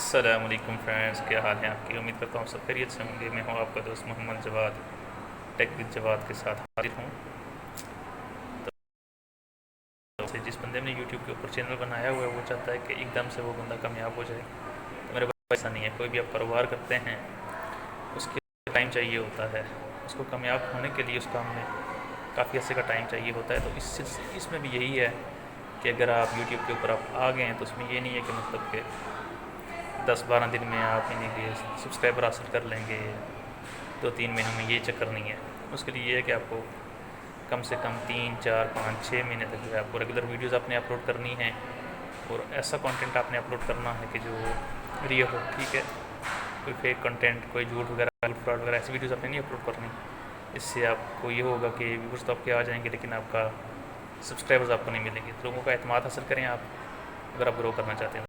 السلام علیکم فرینڈس، کیا حال ہیں آپ کی؟ امید کرتا ہوں سب خیریت سے ہوں گے۔ میں ہوں آپ کا دوست محمد جواد، ٹیک وتھ جواد کے ساتھ حاضر ہوں۔ تو جس بندے نے یوٹیوب کے اوپر چینل بنایا ہوا ہے وہ چاہتا ہے کہ ایک دم سے وہ بندہ کامیاب ہو جائے، تو میرے پاس ایسا نہیں ہے۔ کوئی بھی آپ کاروبار کرتے ہیں اس کے ٹائم چاہیے ہوتا ہے، اس کو کامیاب ہونے کے لیے اس کام میں کافی عرصے کا ٹائم چاہیے ہوتا ہے۔ تو اس میں بھی یہی ہے کہ اگر آپ یوٹیوب کے اوپر آپ آ گئے ہیں تو اس میں یہ نہیں ہے کہ مطلب کہ 10-12 دن میں آپ انہیں کے سبسکرائبر حاصل کر لیں گے، 2-3 مہینوں میں، یہ چکر نہیں ہے۔ اس کے لیے یہ ہے کہ آپ کو کم سے کم 3-4-5-6 مہینے تک جو ہے آپ کو ریگولر ویڈیوز آپ نے اپلوڈ کرنی ہیں، اور ایسا کانٹینٹ آپ نے اپلوڈ کرنا ہے کہ جو ریئل ہو، ٹھیک ہے؟ کوئی فیک کنٹینٹ، کوئی جھوٹ وغیرہ، فراڈ وغیرہ ایسی ویڈیوز آپ نے نہیں اپلوڈ کرنی۔ اس سے آپ کو یہ ہوگا کہ ویورز تو آپ کے آ جائیں گے لیکن آپ کا سبسکرائبرز آپ کو نہیں ملیں گے۔ لوگوں کا اعتماد حاصل کریں آپ، اگر آپ گرو کرنا چاہتے ہیں۔